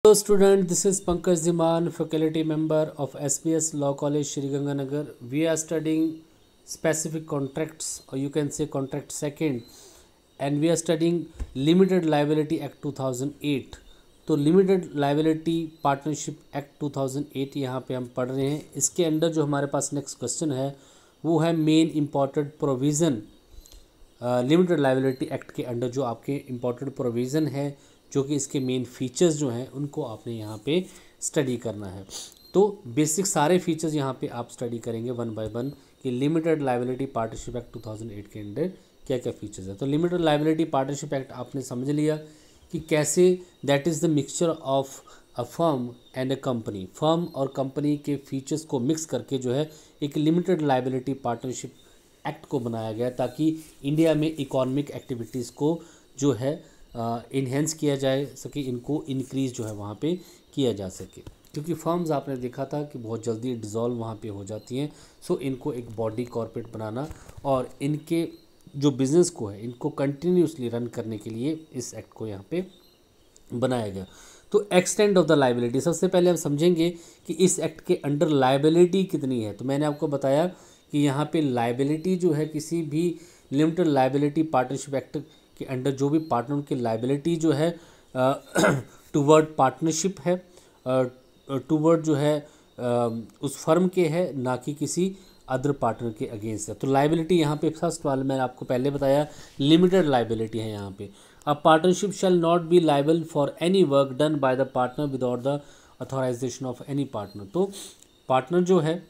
Hello student, this is Pankaj Dhiman, faculty member of SBS Law College, Sriganganagar. We are studying specific contracts, or you can say contract second, and we are studying Limited Liability Act 2008. तो limited liability partnership act 2008 यहाँ पे हम पढ़ रहे हैं। इसके under जो हमारे पास नेक्स्ट क्वेश्चन है वो है main important provision. Limited liability act के अंडर जो आपके इम्पॉर्टेंट प्रोविज़न है, जो कि इसके मेन फीचर्स जो हैं उनको आपने यहाँ पे स्टडी करना है। तो बेसिक सारे फीचर्स यहाँ पे आप स्टडी करेंगे वन बाय वन कि लिमिटेड लाइबिलिटी पार्टनरशिप एक्ट 2008 के अंडर क्या क्या फीचर्स है। तो लिमिटेड लाइबिलिटी पार्टनरशिप एक्ट आपने समझ लिया कि कैसे that is the mixture of a firm and a company. Firm और कंपनी के फीचर्स को मिक्स करके जो है एक लिमिटेड लाइबिलिटी पार्टनरशिप एक्ट को बनाया गया ताकि इंडिया में इकोनॉमिक एक्टिविटीज़ को जो है इन्हेंस किया जा सके, इनको इंक्रीज़ जो है वहाँ पे किया जा सके। क्योंकि फर्म्स आपने देखा था कि बहुत जल्दी डिज़ोल्व वहाँ पे हो जाती हैं। सो इनको एक बॉडी कॉर्पोरेट बनाना और इनके जो बिज़नेस को है इनको कंटिन्यूसली रन करने के लिए इस एक्ट को यहाँ पे बनाया गया। तो एक्सटेंड ऑफ द लाइबिलिटी, सबसे पहले हम समझेंगे कि इस एक्ट के अंडर लाइबिलिटी कितनी है। तो मैंने आपको बताया कि यहाँ पे लाइबिलिटी जो है किसी भी लिमिटेड लाइबिलिटी पार्टनरशिप एक्ट के अंडर जो भी पार्टनर की लाइबिलिटी जो है टूवर्ड पार्टनरशिप है, टूवर्ड जो है उस फर्म के है, ना कि किसी अदर पार्टनर के अगेंस्ट है। तो लाइबिलिटी यहाँ पे फर्स्ट वाला मैंने आपको पहले बताया लिमिटेड लाइबिलिटी है यहाँ पे। A partnership shall not be liable for any work done by the partner without the authorisation of any partner. तो पार्टनर जो है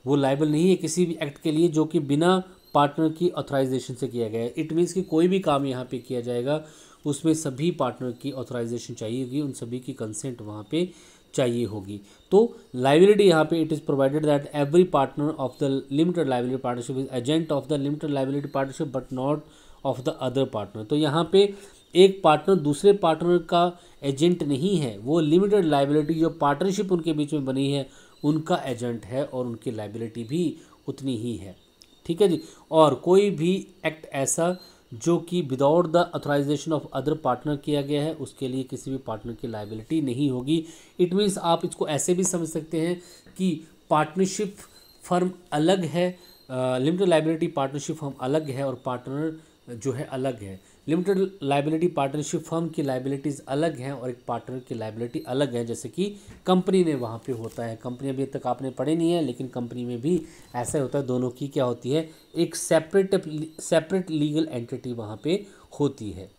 वो लाइबल नहीं है किसी भी एक्ट के लिए जो कि बिना पार्टनर की ऑथराइजेशन से किया गया है। इट मीन्स कि कोई भी काम यहाँ पे किया जाएगा उसमें सभी पार्टनर की ऑथराइजेशन चाहिए होगी, उन सभी की कंसेंट वहाँ पे चाहिए होगी। तो लाइबिलिटी यहाँ पे it is provided that every partner of the limited liability partnership is agent of the limited liability partnership but not of the other partner. तो यहाँ पे एक पार्टनर दूसरे पार्टनर का एजेंट नहीं है, वो लिमिटेड लाइबिलिटी जो पार्टनरशिप उनके बीच में बनी है उनका एजेंट है और उनकी लाइबिलिटी भी उतनी ही है। ठीक है जी। और कोई भी एक्ट ऐसा जो कि without the authorisation of other partner किया गया है उसके लिए किसी भी पार्टनर की लाइबिलिटी नहीं होगी। इट मीन्स आप इसको ऐसे भी समझ सकते हैं कि पार्टनरशिप फर्म अलग है, लिमिटेड लाइबिलिटी पार्टनरशिप फर्म अलग है और पार्टनर जो है अलग है। लिमिटेड लाइबिलिटी पार्टनरशिप फर्म की लाइबिलिटीज़ अलग हैं और एक पार्टनर की लाइबिलिटी अलग है, जैसे कि कंपनी में वहाँ पे होता है। कंपनी अभी तक आपने पढ़े नहीं है, लेकिन कंपनी में भी ऐसा होता है, दोनों की क्या होती है एक सेपरेट लीगल एंटिटी वहाँ पे होती है।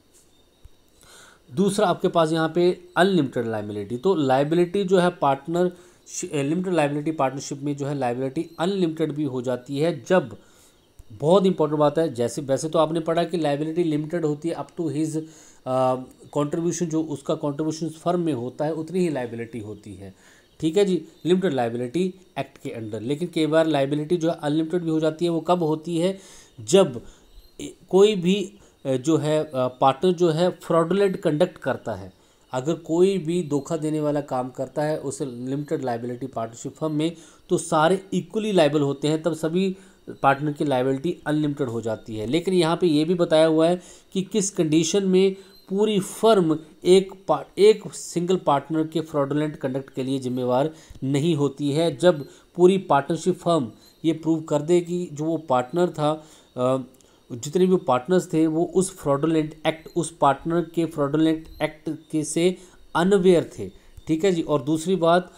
दूसरा आपके पास यहाँ पे अनलिमिटेड लाइबिलिटी। तो लाइबिलिटी जो है पार्टनर लिमिटेड लाइबिलिटी पार्टनरशिप में जो है लाइबिलिटी अनलिमिटेड भी हो जाती है जब, बहुत इंपॉर्टेंट बात है, जैसे वैसे तो आपने पढ़ा कि लाइबिलिटी लिमिटेड होती है अप टू हिज कंट्रीब्यूशन, जो उसका कंट्रीब्यूशन फर्म में होता है उतनी ही लाइबिलिटी होती है। ठीक है जी, लिमिटेड लाइबिलिटी एक्ट के अंडर। लेकिन कई बार लाइबिलिटी जो है अनलिमिटेड भी हो जाती है। वो कब होती है जब कोई भी जो है पार्टनर जो है फ्रॉडुलेंट कंडक्ट करता है। अगर कोई भी धोखा देने वाला काम करता है उस लिमिटेड लाइबिलिटी पार्टनरशिप फर्म में, तो सारे इक्वली लाइबल होते हैं, तब सभी पार्टनर की लाइबिलिटी अनलिमिटेड हो जाती है। लेकिन यहाँ पे ये भी बताया हुआ है कि किस कंडीशन में पूरी फर्म एक सिंगल पार्टनर के फ्रॉडुलेंट कंडक्ट के लिए जिम्मेवार नहीं होती है। जब पूरी पार्टनरशिप फर्म ये प्रूव कर दे कि जो वो पार्टनर था, जितने भी पार्टनर्स थे वो उस फ्रॉडुलेंट एक्ट, उस पार्टनर के फ्रॉडुलेंट एक्ट के से अनअवेयर थे। ठीक है जी। और दूसरी बात,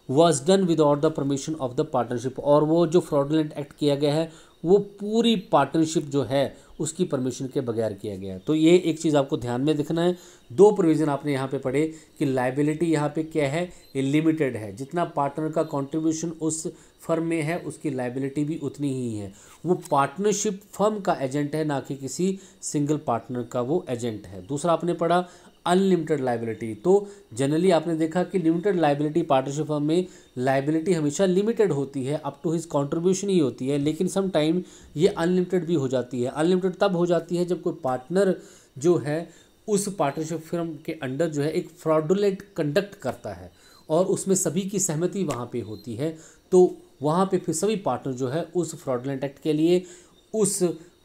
was done without the permission of the partnership, और वो जो फ्रॉडुलेंट एक्ट किया गया है वो पूरी पार्टनरशिप जो है उसकी परमिशन के बगैर किया गया है। तो ये एक चीज़ आपको ध्यान में दिखना है। दो प्रोविज़न आपने यहाँ पे पढ़े कि लाइबिलिटी यहाँ पे क्या है, लिमिटेड है। जितना पार्टनर का कंट्रीब्यूशन उस फर्म में है उसकी लाइबिलिटी भी उतनी ही है। वो पार्टनरशिप फर्म का एजेंट है, ना कि किसी सिंगल पार्टनर का वो एजेंट है। दूसरा आपने पढ़ा अनलिमिटेड लाइबिलिटी। तो जनरली आपने देखा कि लिमिटेड लाइबिलिटी पार्टनरशिप फर्म में लाइबिलिटी हमेशा लिमिटेड होती है, अप टू हिज कंट्रीब्यूशन ही होती है, लेकिन सम टाइम ये अनलिमिटेड भी हो जाती है। अनलिमिटेड तब हो जाती है जब कोई पार्टनर जो है उस पार्टनरशिप फर्म के अंडर जो है एक फ्रॉडुलेंट कंडक्ट करता है और उसमें सभी की सहमति वहाँ पे होती है। तो वहाँ पे फिर सभी पार्टनर जो है उस फ्रॉडुलेंट एक्ट के लिए, उस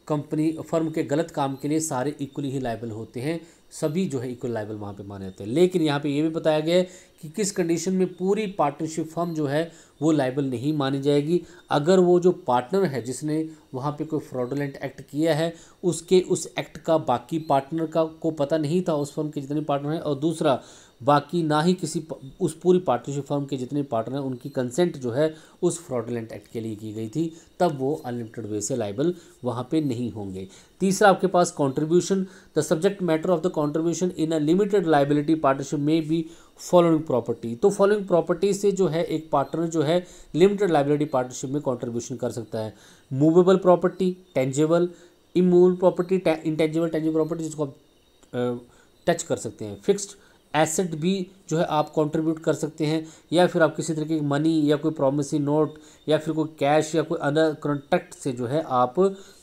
कंपनी फर्म के गलत काम के लिए सारे इक्वली ही लायबल होते हैं। सभी जो है इक्वल लायबल वहाँ पे माने जाते हैं। लेकिन यहाँ पे ये भी बताया गया है कि किस कंडीशन में पूरी पार्टनरशिप फर्म जो है वो लायबल नहीं मानी जाएगी, अगर वो जो पार्टनर है जिसने वहाँ पे कोई फ्रॉडुलेंट एक्ट किया है उसके उस एक्ट का बाकी पार्टनर का को पता नहीं था, उस फर्म के जितने पार्टनर हैं, और दूसरा बाकी ना ही किसी उस पूरी पार्टनरशिप फर्म के जितने पार्टनर हैं उनकी कंसेंट जो है उस फ्रॉडुलेंट एक्ट के लिए की गई थी, तब वो अनलिमिटेड वे से लायबल वहाँ पे नहीं होंगे। तीसरा आपके पास contribution, the subject matter of the contribution in a limited liability partnership में बी फॉलोइंग प्रॉपर्टी। तो फॉलोइंग प्रॉपर्टी से जो है एक पार्टनर जो है लिमिटेड लायबिलिटी पार्टनरशिप में कंट्रीब्यूशन कर सकता है। Movable property, tangible, immovable property, intangible, tangible property जिसको आप टच कर सकते हैं। फिक्स्ड एसेट भी जो है आप कंट्रीब्यूट कर सकते हैं, या फिर आप किसी तरीके की मनी या कोई प्रॉमिसरी नोट या फिर कोई कैश या कोई अदर कॉन्ट्रैक्ट से जो है आप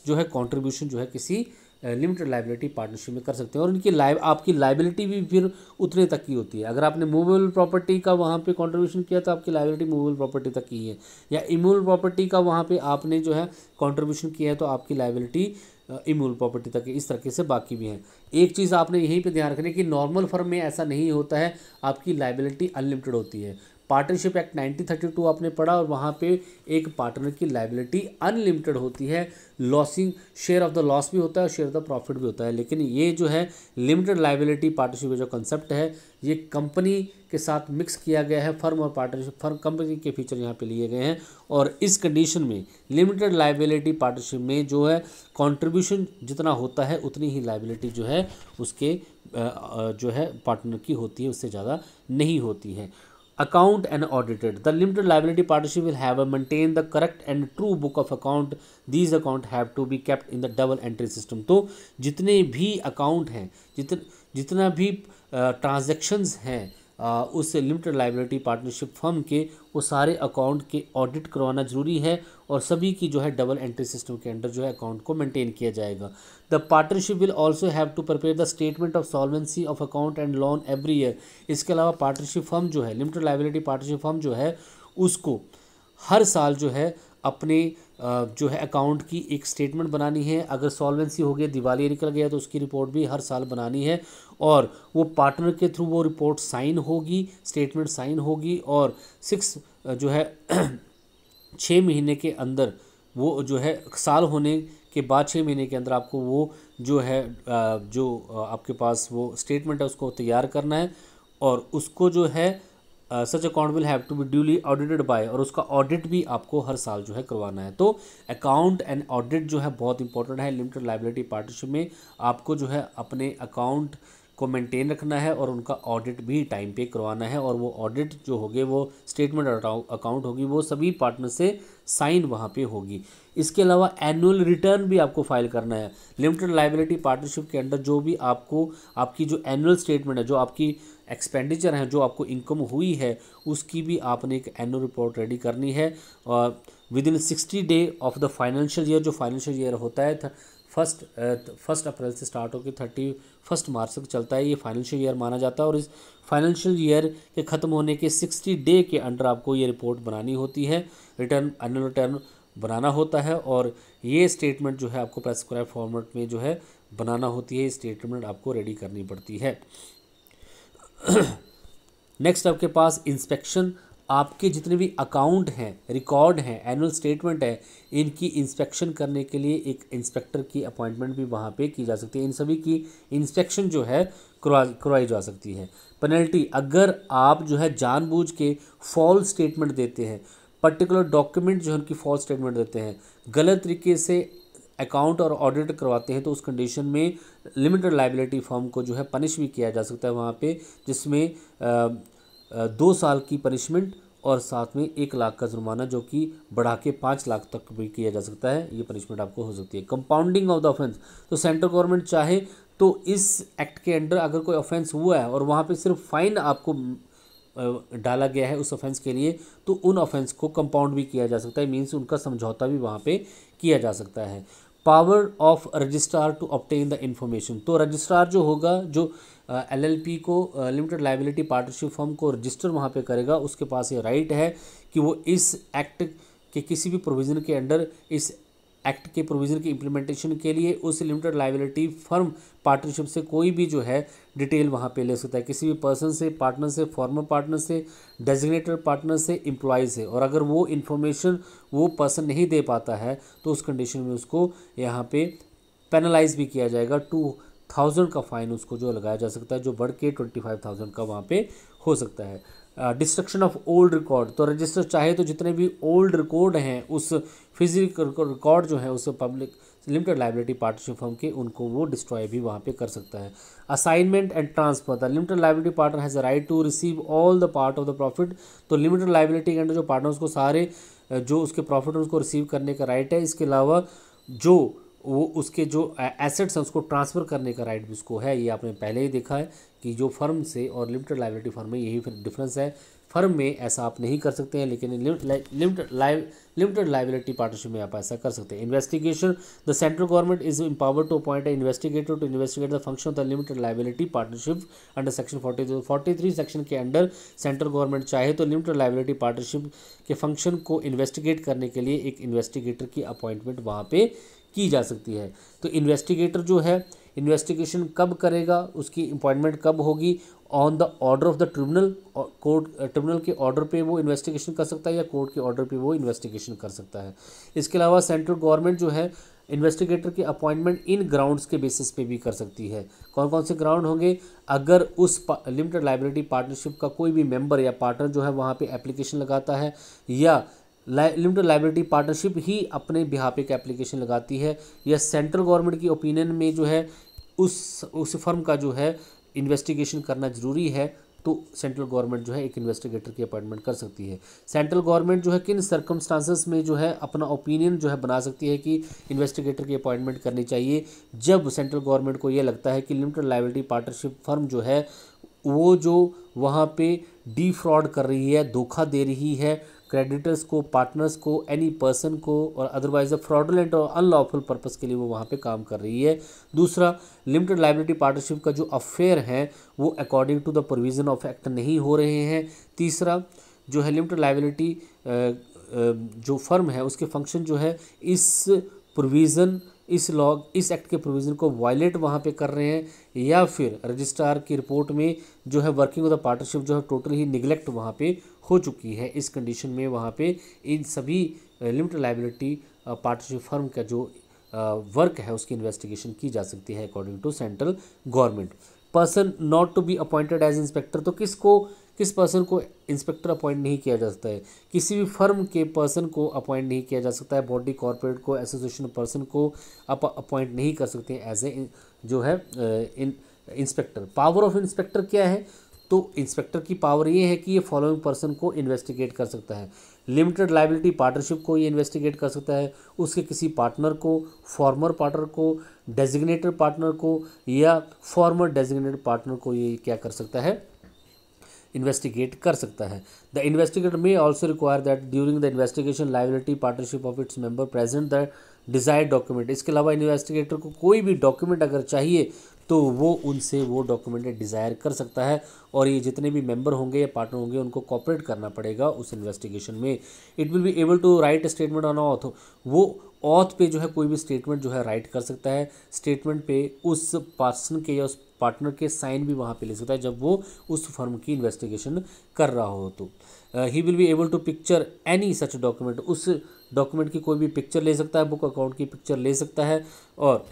जो है कंट्रीब्यूशन जो है किसी लिमिटेड लायबिलिटी पार्टनरशिप में कर सकते हैं। और इनकी आपकी लायबिलिटी भी फिर उतने तक की होती है। अगर आपने मूवेबल प्रॉपर्टी का वहाँ पे कंट्रीब्यूशन किया तो आपकी लायबिलिटी मूवेबल प्रॉपर्टी तक की है, या इमूवेबल प्रॉपर्टी का वहाँ पे आपने जो है कंट्रीब्यूशन किया है तो आपकी लायबिलिटी इमूवेबल प्रॉपर्टी तक है। इस तरीके से बाकी भी हैं। एक चीज़ आपने यहीं पे ध्यान रखनी है कि नॉर्मल फर्म में ऐसा नहीं होता है, आपकी लायबिलिटी अनलिमिटेड होती है। पार्टनरशिप एक्ट 1932 आपने पढ़ा और वहाँ पे एक पार्टनर की लायबिलिटी अनलिमिटेड होती है। Losing share of the loss भी होता है, शेयर ऑफ द प्रॉफिट भी होता है। लेकिन ये जो है लिमिटेड लायबिलिटी पार्टनरशिप जो कंसेप्ट है ये कंपनी के साथ मिक्स किया गया है। फर्म और पार्टनरशिप फर्म कंपनी के फीचर यहाँ पे लिए गए हैं, और इस कंडीशन में लिमिटेड लायबिलिटी पार्टनरशिप में जो है कंट्रीब्यूशन जितना होता है उतनी ही लायबिलिटी जो है उसके जो है पार्टनर की होती है, उससे ज़्यादा नहीं होती है। Account and audited. The limited liability partnership will have maintain the correct and true book of account. These account have to be kept in the double entry system. तो जितने भी अकाउंट हैं, जितना भी ट्रांजैक्शंस हैं उस लिमिटेड लायबिलिटी पार्टनरशिप फर्म के, वो सारे अकाउंट के ऑडिट करवाना जरूरी है, और सभी की जो है डबल एंट्री सिस्टम के अंडर जो है अकाउंट को मेंटेन किया जाएगा। The partnership will also have to prepare the statement of solvency of account and loan every year. इसके अलावा पार्टनरशिप फर्म जो है लिमिटेड लायबिलिटी पार्टनरशिप फर्म जो है उसको हर साल जो है अपने जो है अकाउंट की एक स्टेटमेंट बनानी है। अगर सॉल्वेंसी हो गया, दिवालिया निकल गया तो उसकी रिपोर्ट भी हर साल बनानी है, और वो पार्टनर के थ्रू वो रिपोर्ट साइन होगी, स्टेटमेंट साइन होगी, और 6 जो है 6 महीने के अंदर वो जो है साल होने के बाद 6 महीने के अंदर आपको वो जो है जो आपके पास वो स्टेटमेंट है उसको तैयार करना है, और उसको जो है such account will have to be duly audited by, और उसका ऑडिट भी आपको हर साल जो है करवाना है। तो अकाउंट एंड ऑडिट जो है बहुत इंपॉर्टेंट है। लिमिटेड लायबिलिटी पार्टनरशिप में आपको जो है अपने अकाउंट को मेंटेन रखना है और उनका ऑडिट भी टाइम पे करवाना है, और वो ऑडिट जो होगी वो स्टेटमेंट अकाउंट होगी वो सभी पार्टनर से साइन वहाँ पे होगी। इसके अलावा एनुअल रिटर्न भी आपको फाइल करना है। लिमिटेड लायबिलिटी पार्टनरशिप के अंडर जो भी आपको आपकी जो एनुअल स्टेटमेंट है, जो आपकी एक्सपेंडिचर है, जो आपको इनकम हुई है, उसकी भी आपने एक एनुअल रिपोर्ट रेडी करनी है। और with in 60 day of the financial year, जो फाइनेंशियल ईयर होता है फर्स्ट अप्रैल से स्टार्ट होकर 31 मार्च तक चलता है, ये फाइनेंशियल ईयर माना जाता है। और इस फाइनेंशियल ईयर के ख़त्म होने के 60 डे के अंडर आपको ये रिपोर्ट बनानी होती है, एनुअल रिटर्न बनाना होता है, और ये स्टेटमेंट जो है आपको प्रेस्क्राइब फॉर्मेट में जो है बनाना होती है। ये स्टेटमेंट आपको रेडी करनी पड़ती है। नेक्स्ट आपके पास इंस्पेक्शन। आपके जितने भी अकाउंट हैं, रिकॉर्ड हैं, एनुअल स्टेटमेंट है, इनकी इंस्पेक्शन करने के लिए एक इंस्पेक्टर की अपॉइंटमेंट भी वहाँ पे की जा सकती है। इन सभी की इंस्पेक्शन जो है करवाई जा सकती है। पेनल्टी, अगर आप जो है जानबूझ के फॉल्स स्टेटमेंट देते हैं, पर्टिकुलर डॉक्यूमेंट जो है उनकी फॉल्स स्टेटमेंट देते हैं, गलत तरीके से अकाउंट और ऑडिट करवाते हैं, तो उस कंडीशन में लिमिटेड लायबिलिटी फर्म को जो है पनिश भी किया जा सकता है वहाँ पे, जिसमें 2 साल की पनिशमेंट और साथ में 1 लाख का जुर्माना, जो कि बढ़ा के 5 लाख तक भी किया जा सकता है। ये पनिशमेंट आपको हो सकती है। कंपाउंडिंग ऑफ द ऑफेंस, तो सेंट्रल गवर्नमेंट चाहे तो इस एक्ट के अंडर अगर कोई ऑफेंस हुआ है और वहाँ पे सिर्फ फाइन आपको डाला गया है उस ऑफेंस के लिए, तो उन ऑफेंस को कंपाउंड भी किया जा सकता है, मीन्स उनका समझौता भी वहाँ पे किया जा सकता है। Power of registrar to obtain the information, तो रजिस्ट्रार जो होगा, जो एलएलपी को लिमिटेड लायबिलिटी पार्टनरशिप फर्म को रजिस्टर वहाँ पे करेगा, उसके पास ये राइट है कि वो इस एक्ट के किसी भी प्रोविज़न के अंडर इस एक्ट के प्रोविज़न की इम्प्लीमेंटेशन के लिए उस लिमिटेड लाइबिलिटी फर्म पार्टनरशिप से कोई भी जो है डिटेल वहाँ पे ले सकता है, किसी भी पर्सन से, पार्टनर से, फॉर्मर पार्टनर से, डेजिग्नेटेड पार्टनर से, एम्प्लॉय से। और अगर वो इन्फॉर्मेशन वो पर्सन नहीं दे पाता है तो उस कंडीशन में उसको यहाँ पे पेनलाइज भी किया जाएगा, 2000 का फाइन उसको जो लगाया जा सकता है, जो बढ़ के 25,000 का वहाँ पे हो सकता है। डिस्ट्रक्शन ऑफ ओल्ड रिकॉर्ड, तो रजिस्टर चाहे तो जितने भी ओल्ड रिकॉर्ड हैं उस फिजिकल रिकॉर्ड जो है उस public limited liability partnership firm के, उनको वो डिस्ट्रॉय भी वहाँ पे कर सकता है। Assignment and transfer, the limited liability partner has a right to receive all the part of the profit, तो लिमिटेड लाइबिलिटी के अंडर जो पार्टनर्स को सारे जो उसके प्रॉफिट है उसको रिसीव करने का राइट है। इसके अलावा जो वो उसके जो एसेट्स हैं उसको ट्रांसफ़र करने का राइट भी उसको है। ये आपने पहले ही देखा है कि जो फर्म से और लिमिटेड लाइबिलिटी फर्म में यही डिफरेंस है। फर्म में ऐसा आप नहीं कर सकते हैं, लेकिन लिमिटेड लाइबिलिटी पार्टनरशिप में आप ऐसा कर सकते हैं। Investigation, the central government is empowered to appoint a investigator to investigate the function of the limited liability partnership under section 43 section के अंडर सेंट्रल गवर्नमेंट चाहे तो लिमिटेड लाइबिलिटी पार्टनरशिप के फंक्शन को इन्वेस्टिगेट करने के लिए एक इन्वेस्टिगेटर की अपॉइंटमेंट वहाँ पे की जा सकती है। तो इन्वेस्टिगेटर जो है इन्वेस्टिगेशन कब करेगा, उसकी अपॉइंटमेंट कब होगी, on the order of the tribunal, court tribunal के ऑर्डर पे वो इन्वेस्टिगेशन कर सकता है या कोर्ट के ऑर्डर पे वो इन्वेस्टिगेशन कर सकता है। इसके अलावा सेंट्रल गवर्नमेंट जो है इन्वेस्टिगेटर की अपॉइंटमेंट इन ग्राउंड्स के बेसिस पे भी कर सकती है। कौन कौन से ग्राउंड होंगे, अगर उस लिमिटेड लाइबिलिटी पार्टनरशिप का कोई भी मेंबर या पार्टनर जो है वहाँ पे एप्लीकेशन लगाता है, या लिमिटेड लाइबिलिटी पार्टनरशिप ही अपने बिहाफ पे एक एप्लीकेशन लगाती है, या सेंट्रल गवर्नमेंट की ओपिनियन में जो है उस फर्म का जो है इन्वेस्टिगेशन करना ज़रूरी है, तो सेंट्रल गवर्नमेंट जो है एक इन्वेस्टिगेटर की अपॉइंटमेंट कर सकती है। सेंट्रल गवर्नमेंट जो है किन सर्कमस्टांसेस में जो है अपना ओपिनियन जो है बना सकती है कि इन्वेस्टिगेटर की अपॉइंटमेंट करनी चाहिए, जब सेंट्रल गवर्नमेंट को ये लगता है कि लिमिटेड लाइबिलिटी पार्टनरशिप फर्म जो है वो जो वहाँ पे डी फ्रॉड कर रही है, धोखा दे रही है क्रेडिटर्स को, पार्टनर्स को, एनी पर्सन को, और अदरवाइज अ फ्रॉडुलेंट और अनलॉफुल पर्पस के लिए वो वहाँ पे काम कर रही है। दूसरा, लिमिटेड लाइबिलिटी पार्टनरशिप का जो अफेयर है वो according to the provision of act नहीं हो रहे हैं। तीसरा जो है लिमिटेड लाइबिलिटी जो फर्म है उसके फंक्शन जो है इस प्रोविज़न, इस एक्ट के प्रोविज़न को वायलेट वहाँ पे कर रहे हैं, या फिर रजिस्ट्रार की रिपोर्ट में जो है वर्किंग ऑफ द पार्टनरशिप जो है टोटली ही निगलेक्ट वहाँ पे हो चुकी है। इस कंडीशन में वहाँ पे इन सभी लिमिटेड लाइबिलिटी पार्टनरशिप फर्म का जो वर्क है उसकी इन्वेस्टिगेशन की जा सकती है according to central government. Person not to be appointed as inspector, तो किस पर्सन को इंस्पेक्टर अपॉइंट नहीं किया जा सकता है, किसी भी फर्म के पर्सन को अपॉइंट नहीं किया जा सकता है, बॉडी कॉर्पोरेट को, एसोसिएशन पर्सन को अपॉइंट नहीं कर सकते एज ए जो है इंस्पेक्टर। पावर ऑफ इंस्पेक्टर क्या है, तो इंस्पेक्टर की पावर ये है कि ये फॉलोइंग पर्सन को इन्वेस्टिगेट कर सकता है। लिमिटेड लाइबिलिटी पार्टनरशिप को ये इन्वेस्टिगेट कर सकता है, उसके किसी पार्टनर को, फॉर्मर पार्टनर को, डेजिग्नेटेड पार्टनर को, या फॉर्मर डेजिग्नेटेड पार्टनर को ये क्या कर सकता है, इन्वेस्टिगेट कर सकता है। The investigator may also require that during the investigation liability partnership of its member present the desired document. इसके अलावा इन्वेस्टिगेटर को कोई भी डॉक्यूमेंट अगर चाहिए तो वो उनसे वो डॉक्यूमेंट डिज़ायर कर सकता है, और ये जितने भी मेंबर होंगे या पार्टनर होंगे उनको कॉपरेट करना पड़ेगा उस इन्वेस्टिगेशन में। It will be able to write a statement on oath, वो ऑथ पे जो है कोई भी स्टेटमेंट जो है राइट कर सकता है। स्टेटमेंट पे उस पर्सन के या उस पार्टनर के साइन भी वहाँ पे ले सकता है जब वो उस फर्म की इन्वेस्टिगेशन कर रहा हो। तो he will be able to picture any such document, उस डॉक्यूमेंट की कोई भी पिक्चर ले सकता है, बुक अकाउंट की पिक्चर ले सकता है, और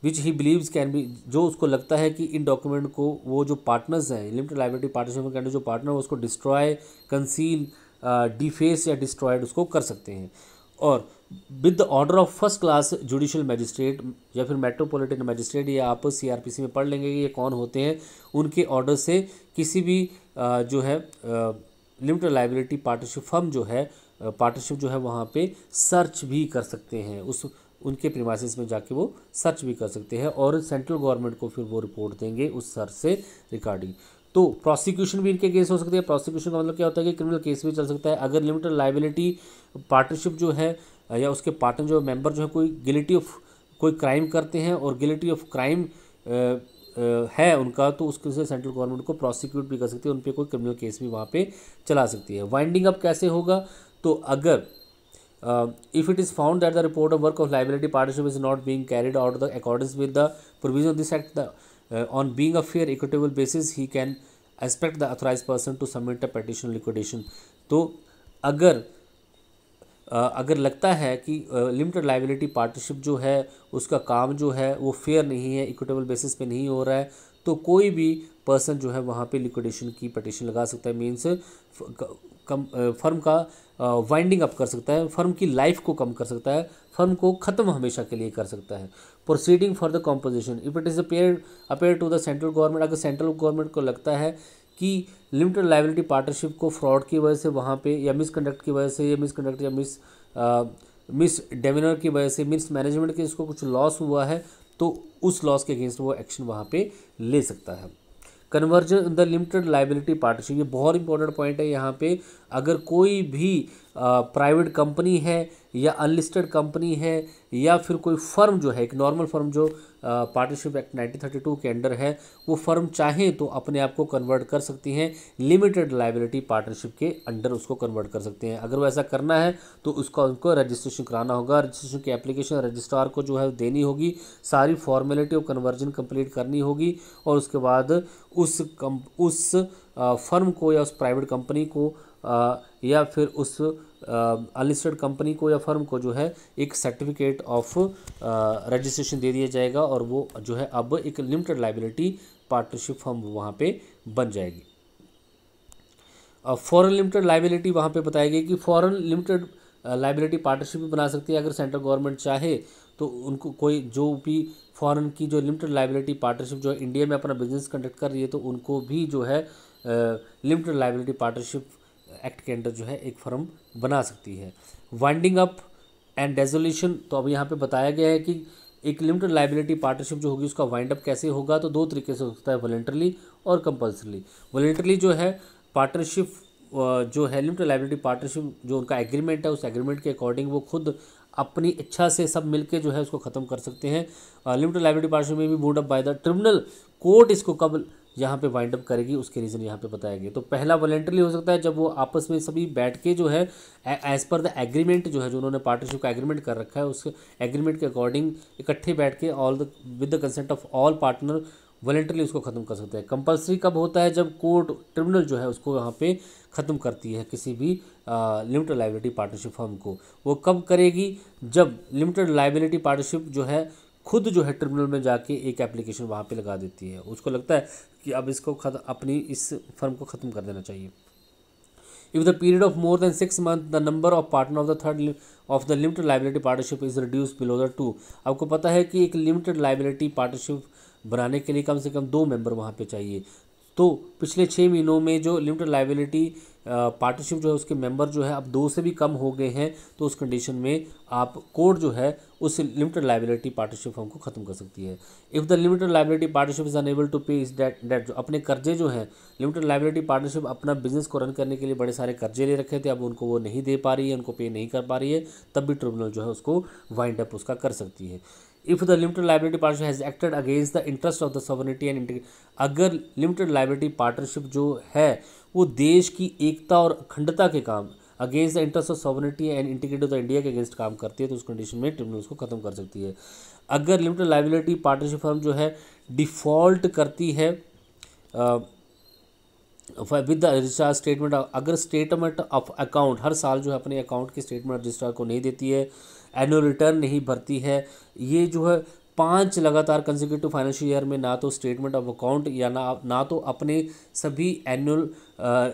विच ही बिलीव्स कैन बी, जो उसको लगता है कि इन डॉक्यूमेंट को वो जो पार्टनर्स हैं लिमिटेड लाइबिलिटी पार्टनरशिप के अंदर जो पार्टनर है उसको डिस्ट्रॉय, कंसील, डिफेस या डिस्ट्रॉयड उसको कर सकते हैं। और with the order of first class judicial magistrate या फिर मेट्रोपॉलिटन मैजिस्ट्रेट, या आप सीआरपीसी में पढ़ लेंगे कि ये कौन होते हैं, उनके ऑर्डर से किसी भी जो है लिमिटेड लाइबिलिटी पार्टनरशिप फर्म जो है पार्टनरशिप जो है वहाँ पे सर्च भी कर सकते हैं, उनके प्रीमाइसेस में जाके वो सर्च भी कर सकते हैं, और सेंट्रल गवर्नमेंट को फिर वो रिपोर्ट देंगे उस सर्च से रिगार्डिंग। तो प्रोसिक्यूशन भी इनके केस हो सकती है। प्रोसिक्यूशन का मतलब क्या होता है कि क्रिमिनल केस भी चल सकता है अगर लिमिटेड लाइबिलिटी पार्टनरशिप जो है या उसके पार्टनर जो मेंबर जो है कोई क्राइम करते हैं और गिलिटी ऑफ क्राइम है उनका, तो उसके से सेंट्रल गवर्नमेंट को प्रोसिक्यूट भी कर सकती है, उन पर कोई क्रिमिनल केस भी वहाँ पे चला सकती है। वाइंडिंग अप कैसे होगा, तो अगर if it is found that the report of work of liability partnership is not being carried out the accordance with the provision of this act, on being a fair equitable basis he can expect the authorized person to submit a petition liquidation. तो अगर लगता है कि limited liability partnership जो है उसका काम जो है वो फेयर नहीं है, इक्विटेबल बेसिस पे नहीं हो रहा है, तो कोई भी पर्सन जो है वहाँ पे लिक्विडेशन की पटिशन लगा सकता है। मीन्स फर्म का वाइंडिंग अप कर सकता है, फर्म की लाइफ को कम कर सकता है, फर्म को ख़त्म हमेशा के लिए कर सकता है। Proceeding for the composition if it is appear to the central government, अगर सेंट्रल गवर्नमेंट को लगता है कि लिमिटेड लाइबिलिटी पार्टनरशिप को फ्रॉड की वजह से वहाँ पे या मिसकंडक्ट की वजह से या मिसकंडक्ट या मिस डेमिनर की वजह से मिस मैनेजमेंट के इसको कुछ लॉस हुआ है, तो उस लॉस के अगेंस्ट वो एक्शन वहाँ पे ले सकता है। Conversion in the limited liability partnership, ये बहुत इंपॉर्टेंट पॉइंट है यहाँ पे। अगर कोई भी प्राइवेट कंपनी है या अनलिस्टेड कंपनी है या फिर कोई फर्म जो है, एक नॉर्मल फर्म जो पार्टनरशिप एक्ट 1932 के अंडर है, वो फर्म चाहे तो अपने आप को कन्वर्ट कर सकती हैं लिमिटेड लाइबिलिटी पार्टनरशिप के अंडर, उसको कन्वर्ट कर सकते हैं। अगर वो ऐसा करना है तो उनको रजिस्ट्रेशन कराना होगा, रजिस्ट्रेशन की एप्लीकेशन रजिस्ट्रार को जो है देनी होगी, सारी फॉर्मेलिटी ऑफ कन्वर्जन कंप्लीट करनी होगी और उसके बाद उस फर्म को या उस प्राइवेट कंपनी को या फिर उस अनलिस्टेड कंपनी को या फर्म को जो है एक सर्टिफिकेट ऑफ रजिस्ट्रेशन दे दिया जाएगा और वो जो है अब एक लिमिटेड लाइबिलिटी पार्टनरशिप फर्म वहाँ पे बन जाएगी। फॉरेन लिमिटेड लाइबिलिटी वहाँ पे बताई गई कि फॉरेन लिमिटेड लाइबिलिटी पार्टनरशिप भी बना सकती है अगर सेंट्रल गवर्नमेंट चाहे तो। उनको कोई जो भी फॉरेन की जो लिमिटेड लाइबिलिटी पार्टनरशिप जो इंडिया में अपना बिजनेस कंडक्ट कर रही है तो उनको भी जो है लिमिटेड लाइबिलिटी पार्टनरशिप एक्ट के अंडर जो है एक फर्म बना सकती है। वाइंडिंग अप एंड डेजोल्यूशन, तो अब यहाँ पे बताया गया है कि एक लिमिटेड लाइबिलिटी पार्टनरशिप जो होगी उसका वाइंड अप कैसे होगा, तो दो तरीके से हो सकता है, वॉलंटरली और कंपल्सरी। वॉलंटरली जो है पार्टनरशिप जो है लिमिटेड लाइबिलिटी पार्टनरशिप जो उनका एग्रीमेंट है उस एग्रीमेंट के अकॉर्डिंग वो खुद अपनी इच्छा से सब मिलके जो है उसको ख़त्म कर सकते हैं। लिमिटेड लाइबिलिटी पार्टनरशिप में भी would up by the tribunal, court इसको कब यहाँ पे वाइंड अप करेगी उसके रीज़न यहाँ पे बताया गया। तो पहला वॉलंटरली हो सकता है जब वो आपस में सभी बैठ के जो है एज़ पर द एग्रीमेंट जो है जो उन्होंने पार्टनरशिप का एग्रीमेंट कर रखा है उस एग्रीमेंट के अकॉर्डिंग इकट्ठे बैठ के with the consent of all partner voluntarily उसको ख़त्म कर सकते हैं। कंपल्सरी कब होता है, जब कोर्ट ट्रिब्यूनल जो है उसको यहाँ पे ख़त्म करती है किसी भी लिमिटेड लाइबिलिटी पार्टनरशिप फर्म को। वो कब करेगी, जब लिमिटेड लाइबिलिटी पार्टनरशिप जो है खुद जो है ट्रिब्यूनल में जाके एक एप्लीकेशन वहाँ पे लगा देती है, उसको लगता है कि अब इसको अपनी इस फर्म को ख़त्म कर देना चाहिए। If the period of more than 6 month the number of partner of the third of the limited liability partnership is reduce below the 2। आपको पता है कि एक लिमिटेड लाइबिलिटी पार्टनरशिप बनाने के लिए कम से कम 2 मेंबर वहाँ पे चाहिए। तो पिछले 6 महीनों में जो लिमिटेड लाइबिलिटी पार्टनरशिप जो है उसके मेंबर जो है अब 2 से भी कम हो गए हैं, तो उस कंडीशन में आप कोर्ट जो है उस लिमिटेड लाइबिलिटी पार्टनरशिप फर्म को ख़त्म कर सकती है। If the limited liability partnership is unable to pay is debt, जो अपने कर्जे जो हैं लिमिटेड लाइबिलिटी पार्टनरशिप अपना बिजनेस को रन करने के लिए बड़े सारे कर्जे ले रखे थे, अब उनको वो नहीं दे पा रही है, उनको पे नहीं कर पा रही है, तब भी ट्रिब्यूनल जो है उसको वाइंड अप उसका कर सकती है। If the limited liability partnership has acted against the interest of the sovereignty and integrity, अगर लिमिटेड लाइबिलिटी पार्टनरशिप जो है वो देश की एकता और अखंडता के काम against the interest of sovereignty and integrity of the India के अगेंस्ट काम करती है, तो उस कंडीशन में ट्रिब्यूनल उसको ख़त्म कर सकती है। अगर लिमिटेड लाइबिलिटी पार्टनरशिप फर्म जो है डिफ़ॉल्ट करती है विद द रजिस्ट्रार स्टेटमेंट, अगर स्टेटमेंट ऑफ अकाउंट हर साल जो है अपने अकाउंट की स्टेटमेंट रजिस्ट्रार को नहीं देती है, एनुअल रिटर्न नहीं भरती है, ये जो है 5 लगातार कंसेक्यूटिव फाइनेंशियल ईयर में ना तो स्टेटमेंट ऑफ अकाउंट या ना तो अपने सभी एनुअल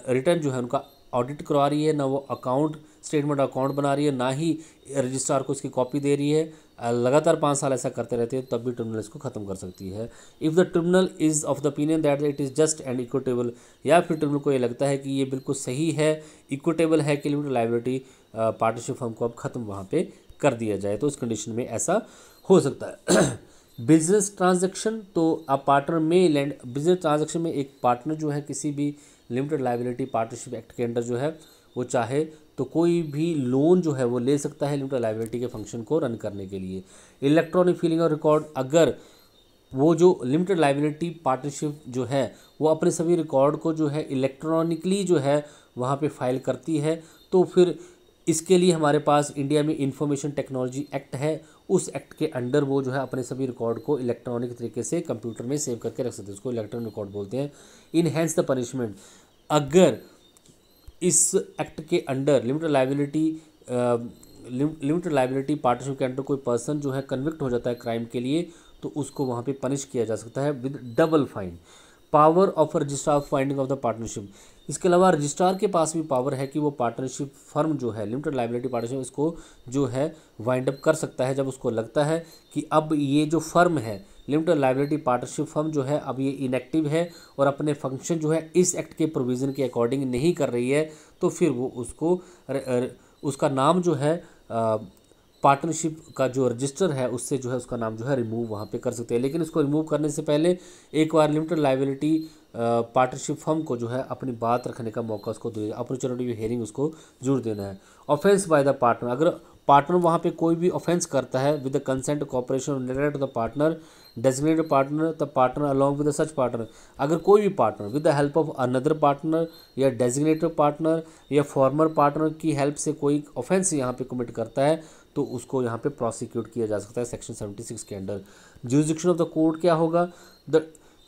रिटर्न जो है उनका ऑडिट करवा रही है, ना वो अकाउंट स्टेटमेंट अकाउंट बना रही है, ना ही रजिस्ट्रार को इसकी कॉपी दे रही है, लगातार 5 साल ऐसा करते रहते हैं, तब भी ट्रिब्यूनल इसको ख़त्म कर सकती है। If the tribunal is of the opinion that it is just and equitable, या फिर ट्रिब्यूनल को ये लगता है कि ये बिल्कुल सही है, इक्विटेबल है कि लिमिटेड लाइबिलिटी पार्टनरशिप फर्म को अब ख़त्म वहाँ पे कर दिया जाए, तो उस कंडीशन में ऐसा हो सकता है। बिजनेस ट्रांजैक्शन, तो अब पार्टनर में लैंड बिजनेस ट्रांजैक्शन में एक पार्टनर जो है किसी भी लिमिटेड लाइबिलिटी पार्टनरशिप एक्ट के अंडर जो है वो चाहे तो कोई भी लोन जो है वो ले सकता है लिमिटेड लाइबिलिटी के फंक्शन को रन करने के लिए। इलेक्ट्रॉनिक फिलिंग और रिकॉर्ड, अगर वो जो लिमिटेड लाइबिलिटी पार्टनरशिप जो है वो अपने सभी रिकॉर्ड को जो है इलेक्ट्रॉनिकली जो है वहाँ पे फाइल करती है, तो फिर इसके लिए हमारे पास इंडिया में इंफॉर्मेशन टेक्नोलॉजी एक्ट है, उस एक्ट के अंडर वो जो है अपने सभी रिकॉर्ड को इलेक्ट्रॉनिक तरीके से कंप्यूटर में सेव करके रख सकते हैं, उसको इलेक्ट्रॉनिक रिकॉर्ड बोलते हैं। इनहेंस द पनिशमेंट, अगर इस एक्ट के अंडर लिमिटेड लाइबिलिटी पार्टनरशिप के अंडर कोई पर्सन जो है कन्विक्ट हो जाता है क्राइम के लिए, तो उसको वहाँ पे पनिश किया जा सकता है with double fine. Power of registrar of finding of the partnership, इसके अलावा रजिस्ट्रार के पास भी पावर है कि वो पार्टनरशिप फर्म जो है लिमिटेड लाइबिलिटी पार्टनरशिप, इसको जो है वाइंड अप कर सकता है जब उसको लगता है कि अब ये जो फर्म है लिमिटेड लाइबिलिटी पार्टनरशिप फर्म जो है अब ये इनएक्टिव है और अपने फंक्शन जो है इस एक्ट के प्रोविज़न के अकॉर्डिंग नहीं कर रही है, तो फिर वो उसको उसका नाम जो है पार्टनरशिप का जो रजिस्टर है उससे जो है उसका नाम जो है रिमूव वहाँ पे कर सकते हैं। लेकिन इसको रिमूव करने से पहले एक बार लिमिटेड लाइबिलिटी पार्टनरशिप फर्म को जो है अपनी बात रखने का मौका उसको दे, अपॉर्चुनिटी हियरिंग उसको जरूर देना है। ऑफेंस बाय द पार्टनर, अगर पार्टनर वहाँ पे कोई भी ऑफेंस करता है with the consent cooperation related to the partner designated partner, the partner along with such partner, अगर कोई भी partner with the help of another partner या डेजिग्नेटेड पार्टनर या फॉर्मर पार्टनर की हेल्प से कोई ऑफेंस यहाँ पे कमिट करता है तो उसको यहाँ पे प्रोसिक्यूट किया जा सकता है सेक्शन 76 के under. Jurisdiction of the court क्या होगा,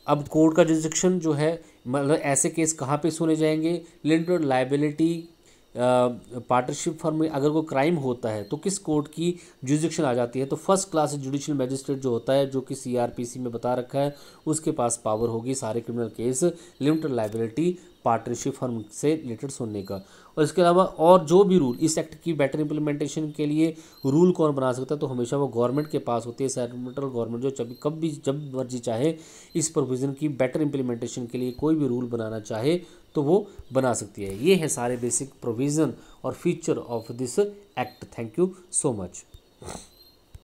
अब कोर्ट का जुरिसडिक्शन जो है मतलब ऐसे केस कहाँ पे सुने जाएंगे, लिमिटेड लाइबिलिटी पार्टनरशिप फर्म में अगर कोई क्राइम होता है तो किस कोर्ट की जुरिसडिक्शन आ जाती है, तो फर्स्ट क्लास जुडिशियल मैजिस्ट्रेट जो होता है जो कि सीआरपीसी में बता रखा है उसके पास पावर होगी सारे criminal case limited liability partnership firm से रिलेटेड सुनने का। और इसके अलावा और जो भी रूल इस एक्ट की बेटर इंप्लीमेंटेशन के लिए रूल कौन बना सकता है, तो हमेशा वो गवर्नमेंट के पास होती है, सेंट्रल गवर्नमेंट जो जब मर्जी चाहे इस प्रोविज़न की बेटर इंप्लीमेंटेशन के लिए कोई भी रूल बनाना चाहे तो वो बना सकती है। ये है सारे बेसिक प्रोविज़न और feature of this act. Thank you so much.